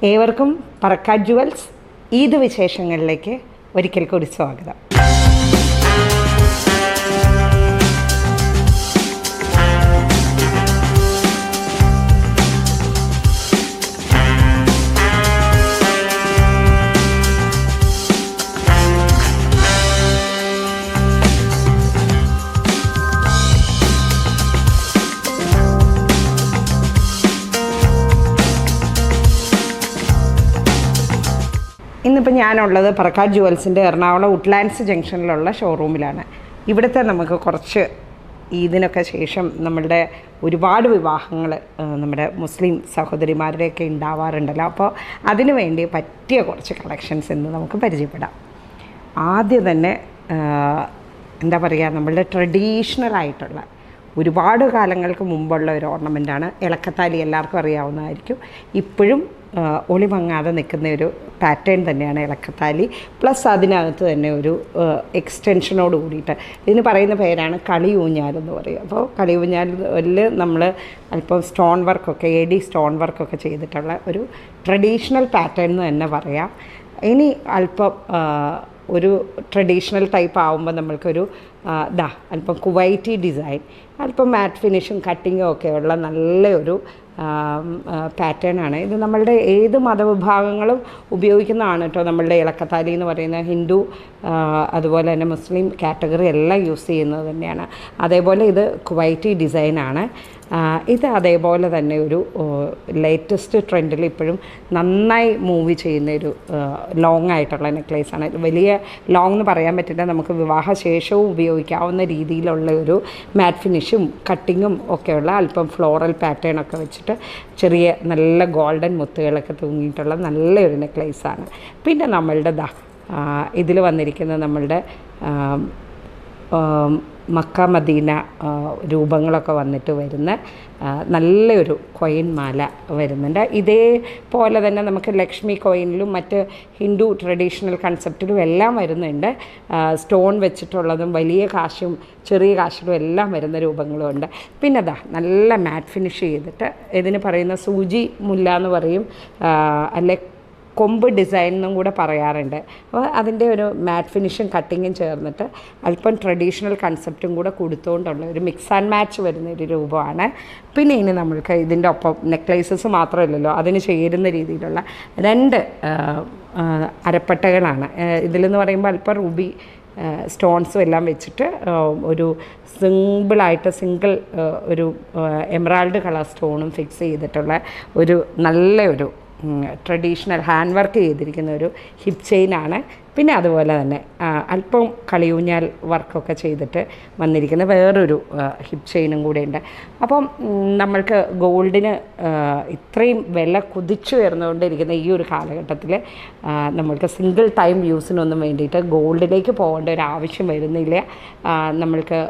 ഏവർക്കും പറക്കാട് ജുവൽസ് ഈദ് വിശേഷങ്ങളിലേക്ക് ഒരിക്കൽ കൂടി സ്വാഗതം. ഇന്നിപ്പോൾ ഞാനുള്ളത് പറക്കാട് ജുവൽസിൻ്റെ എറണാകുളം വുഡ്ലാൻഡ്സ് ജംഗ്ഷനിലുള്ള ഷോറൂമിലാണ്. ഇവിടുത്തെ നമുക്ക് കുറച്ച് ഈദിനൊക്കെ ശേഷം നമ്മളുടെ ഒരുപാട് വിവാഹങ്ങൾ നമ്മുടെ മുസ്ലിം സഹോദരിമാരുടെയൊക്കെ ഉണ്ടാവാറുണ്ടല്ലോ. അപ്പോൾ അതിനു വേണ്ടി പറ്റിയ കുറച്ച് കളക്ഷൻസ് ഇന്ന് നമുക്ക് പരിചയപ്പെടാം. ആദ്യം തന്നെ എന്താ പറയുക, നമ്മളുടെ ട്രഡീഷണൽ ആയിട്ടുള്ള ഒരുപാട് കാലങ്ങൾക്ക് മുമ്പുള്ള ഒരു ഓർണമെൻറ്റാണ് ഇളക്കത്താലി. എല്ലാവർക്കും അറിയാവുന്നതായിരിക്കും. ഇപ്പോഴും ഒളിമങ്ങാതെ നിൽക്കുന്ന ഒരു പാറ്റേൺ തന്നെയാണ് ഇളക്കത്താലി. പ്ലസ് അതിനകത്ത് തന്നെ ഒരു എക്സ്റ്റൻഷനോട് കൂടിയിട്ട് ഇതിന് പറയുന്ന പേരാണ് കളി ഊഞ്ഞാലെന്ന് പറയും. അപ്പോൾ കളി ഊഞ്ഞാലിൽ നമ്മൾ അല്പം സ്റ്റോൺ വർക്കൊക്കെ സ്റ്റോൺ വർക്കൊക്കെ ചെയ്തിട്ടുള്ള ഒരു ട്രഡീഷണൽ പാറ്റേൺ എന്ന് തന്നെ പറയാം. ഇനി അല്പം ഒരു ട്രഡീഷണൽ ടൈപ്പ് ആകുമ്പോൾ നമ്മൾക്കൊരു അല്പം കുവൈറ്റി ഡിസൈൻ, അല്പം മാറ്റ് ഫിനിഷും കട്ടിങ്ങും ഒക്കെ ഉള്ള നല്ലൊരു പാറ്റേൺ ആണ് ഇത്. നമ്മളുടെ ഏത് മതവിഭാഗങ്ങളും ഉപയോഗിക്കുന്നതാണ് കേട്ടോ. നമ്മളുടെ ഇളക്കത്താലി എന്ന് പറയുന്നത് ഹിന്ദു അതുപോലെ തന്നെ മുസ്ലിം കാറ്റഗറി എല്ലാം യൂസ് ചെയ്യുന്നത് തന്നെയാണ്. അതേപോലെ ഇത് കുവൈറ്റി ഡിസൈനാണ്. ഇത് അതേപോലെ തന്നെ ഒരു ലേറ്റസ്റ്റ് ട്രെൻഡിൽ ഇപ്പോഴും നന്നായി മൂവ് ചെയ്യുന്ന ഒരു ലോങ് ആയിട്ടുള്ള നെക്ലേസാണ്. വലിയ ലോങ് എന്ന് പറയാൻ പറ്റില്ല, നമുക്ക് വിവാഹശേഷവും ഉപയോഗിക്കാവുന്ന രീതിയിലുള്ള ഒരു മാറ്റ് ഫിനിഷും കട്ടിങ്ങും ഒക്കെയുള്ള അല്പം ഫ്ലോറൽ പാറ്റേൺ ഒക്കെ വെച്ചിട്ട് ചെറിയ നല്ല ഗോൾഡൻ മുത്തുകളൊക്കെ തൂങ്ങിയിട്ടുള്ള നല്ലൊരു നെക്ലേസാണ്. പിന്നെ നമ്മളുടെ ഇതിൽ വന്നിരിക്കുന്ന നമ്മളുടെ മക്ക മദീന രൂപങ്ങളൊക്കെ വന്നിട്ട് വരുന്ന നല്ലൊരു കോയിൻ മാല വരുന്നുണ്ട്. ഇതേപോലെ തന്നെ നമുക്ക് ലക്ഷ്മി കോയിനിലും മറ്റ് ഹിന്ദു ട്രഡീഷണൽ കൺസെപ്റ്റിലും എല്ലാം വരുന്നുണ്ട്. സ്റ്റോൺ വെച്ചിട്ടുള്ളതും വലിയ കാശും ചെറിയ കാശിലും എല്ലാം വരുന്ന രൂപങ്ങളും ഉണ്ട്. പിന്നെ നല്ല മാറ്റ് ഫിനിഷ് ചെയ്തിട്ട് ഇതിന് പറയുന്ന സൂചി മുല്ല എന്ന് പറയും, അല്ലെ കൊമ്പ് ഡിസൈൻ എന്നും കൂടെ പറയാറുണ്ട്. അപ്പോൾ അതിൻ്റെ ഒരു മാറ്റ് ഫിനിഷും കട്ടിങ്ങും ചേർന്നിട്ട് അല്പം ട്രഡീഷണൽ കൺസെപ്റ്റും കൂടെ കൊടുത്തുകൊണ്ടുള്ള ഒരു മിക്സ് ആൻഡ് മാച്ച് വരുന്ന ഒരു രൂപമാണ്. പിന്നെ ഇനി നമ്മൾക്ക് ഇതിൻ്റെ ഒപ്പം നെക്ലേസസ് മാത്രമല്ലല്ലോ, അതിന് ചേരുന്ന രീതിയിലുള്ള 2 അരപ്പട്ടകളാണ് ഇതിലെന്ന് പറയുമ്പോൾ അല്പം റൂബി സ്റ്റോൺസും എല്ലാം വെച്ചിട്ട് ഒരു സിംഗിൾ ഒരു എമറാൾഡ് കളർ സ്റ്റോണും ഫിക്സ് ചെയ്തിട്ടുള്ള ഒരു നല്ലൊരു ട്രഡീഷണൽ ഹാൻഡ് വർക്ക് ചെയ്തിരിക്കുന്ന ഒരു ഹിപ്പ് ചെയിനാണ്. പിന്നെ അതുപോലെ തന്നെ അല്പം കളിയൂഞ്ഞാൽ വർക്കൊക്കെ ചെയ്തിട്ട് വന്നിരിക്കുന്ന വേറൊരു ഹിപ്പ് ചെയിനും കൂടെ ഉണ്ട്. അപ്പം നമ്മൾക്ക് ഗോൾഡിന് ഇത്രയും വില കുതിച്ചു ഉയർന്നുകൊണ്ടിരിക്കുന്ന ഈ ഒരു കാലഘട്ടത്തിൽ നമ്മൾക്ക് സിംഗിൾ ടൈം യൂസിനൊന്നും വേണ്ടിയിട്ട് ഗോൾഡിലേക്ക് പോകേണ്ട ഒരു ആവശ്യം വരുന്നില്ല. നമ്മൾക്ക്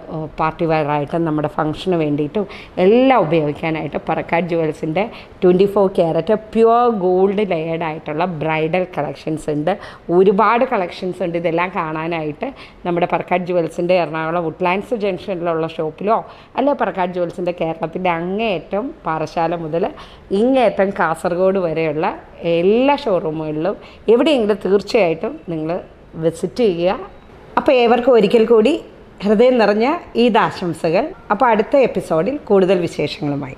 പാർട്ടി വെയറായിട്ടും നമ്മുടെ ഫംഗ്ഷന് വേണ്ടിയിട്ടും എല്ലാം ഉപയോഗിക്കാനായിട്ട് പറക്കാട് ജുവൽസിൻ്റെ 24 ക്യാരറ്റ് പ്യുവർ ഗോൾഡ് ലെയർഡ് ആയിട്ടുള്ള ബ്രൈഡൽ കളക്ഷൻസ് ഉണ്ട്. ഒരുപാട് കളക്ഷൻസ് ഉണ്ട്. ഇതെല്ലാം കാണാനായിട്ട് നമ്മുടെ പറക്കാട് ജുവൽസിൻ്റെ എറണാകുളം വുഡ്ലാൻഡ്സ് ജംഗ്ഷനിലുള്ള ഷോപ്പിലോ അല്ലെ പറക്കാട് ജുവൽസിൻ്റെ കേരളത്തിൻ്റെ അങ്ങേയറ്റം പാറശാല മുതൽ ഇങ്ങേയറ്റം കാസർഗോഡ് വരെയുള്ള എല്ലാ ഷോറൂമുകളിലും എവിടെയെങ്കിലും തീർച്ചയായിട്ടും നിങ്ങൾ വിസിറ്റ് ചെയ്യുക. അപ്പോൾ ഏവർക്കും ഒരിക്കൽ കൂടി ഹൃദയം നിറഞ്ഞ ഈദ് ആശംസകൾ. അപ്പോൾ അടുത്ത എപ്പിസോഡിൽ കൂടുതൽ വിശേഷങ്ങളുമായി